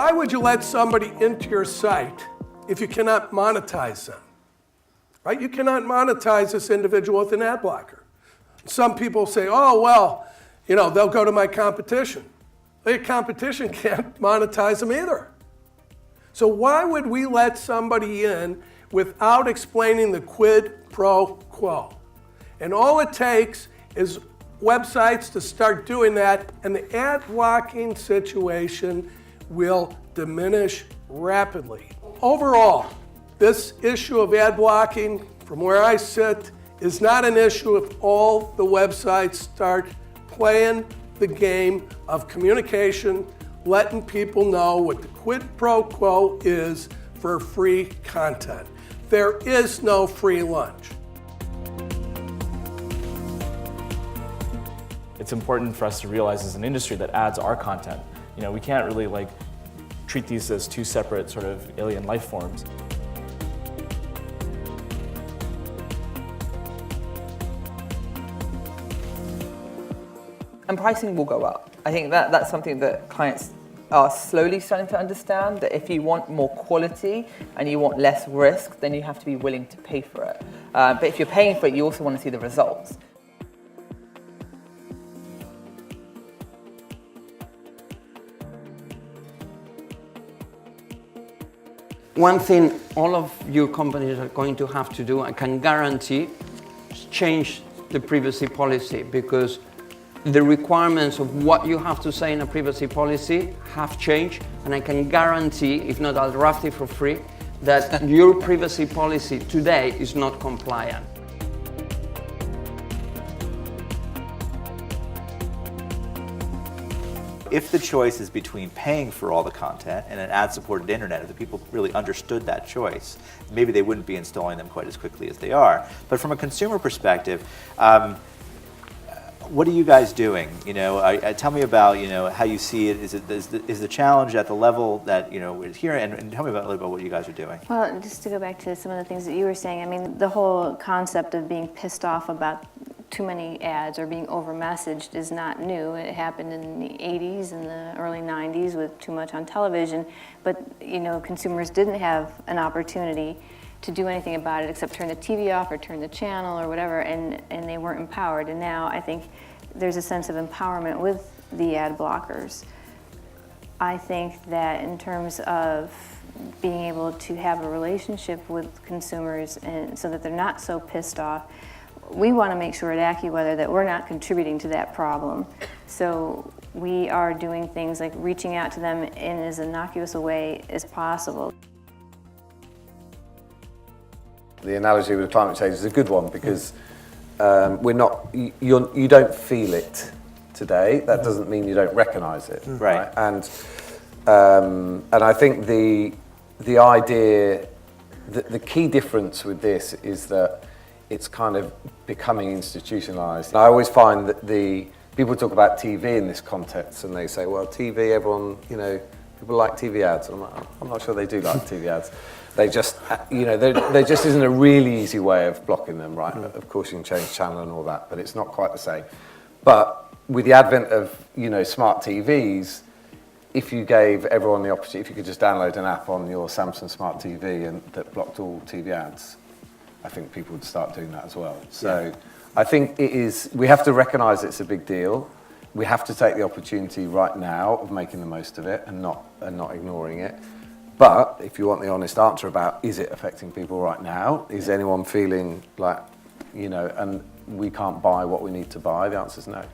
Why would you let somebody into your site if you cannot monetize them? Right? You cannot monetize this individual with an ad blocker. Some people say, oh, well, they'll go to my competition. The competition can't monetize them either. So why would we let somebody in without explaining the quid pro quo? And all it takes is websites to start doing that, and the ad blocking situation will diminish rapidly. Overall, this issue of ad blocking, from where I sit, is not an issue if all the websites start playing the game of communication, letting people know what the quid pro quo is for free content. There is no free lunch. It's important for us to realize as an industry that ads are content. We can't really treat these as two separate sort of alien life forms. And pricing will go up. I think that's something that clients are slowly starting to understand, that if you want more quality and you want less risk, then you have to be willing to pay for it. But if you're paying for it, you also want to see the results. One thing all of your companies are going to have to do, I can guarantee, is change the privacy policy, because the requirements of what you have to say in a privacy policy have changed, and I can guarantee, if not I'll draft it for free, that your privacy policy today is not compliant. If the choice is between paying for all the content and an ad-supported internet, if the people really understood that choice, maybe they wouldn't be installing them quite as quickly as they are. But from a consumer perspective, what are you guys doing? Tell me about how you see it. Is the challenge at the level that is here? And tell me a little about what you guys are doing. Well, just to go back to some of the things that you were saying, I mean, the whole concept of being pissed off about too many ads or being over-messaged is not new. It happened in the 80s and the early 90s with too much on television, but consumers didn't have an opportunity to do anything about it except turn the TV off or turn the channel or whatever, and they weren't empowered. And now I think there's a sense of empowerment with the ad blockers. I think that in terms of being able to have a relationship with consumers and so that they're not so pissed off, we want to make sure at AccuWeather that we're not contributing to that problem. So we are doing things like reaching out to them in as innocuous a way as possible. The analogy with climate change is a good one, because you don't feel it today. That doesn't mean you don't recognise it, right? And I think the idea, the key difference with this is that it's kind of becoming institutionalised. I always find that people talk about TV in this context, and they say, well, TV, everyone, people like TV ads. And I'm not sure they do like TV ads. They just, there just isn't a really easy way of blocking them, right? Of course, you can change channel and all that, but it's not quite the same. But with the advent of, smart TVs, if you gave everyone the opportunity, if you could just download an app on your Samsung Smart TV that blocked all TV ads, I think people would start doing that as well. So I think we have to recognise it's a big deal. We have to take the opportunity right now of making the most of it and not ignoring it. But if you want the honest answer about, is it affecting people right now? Is anyone feeling like, and we can't buy what we need to buy? The answer is no.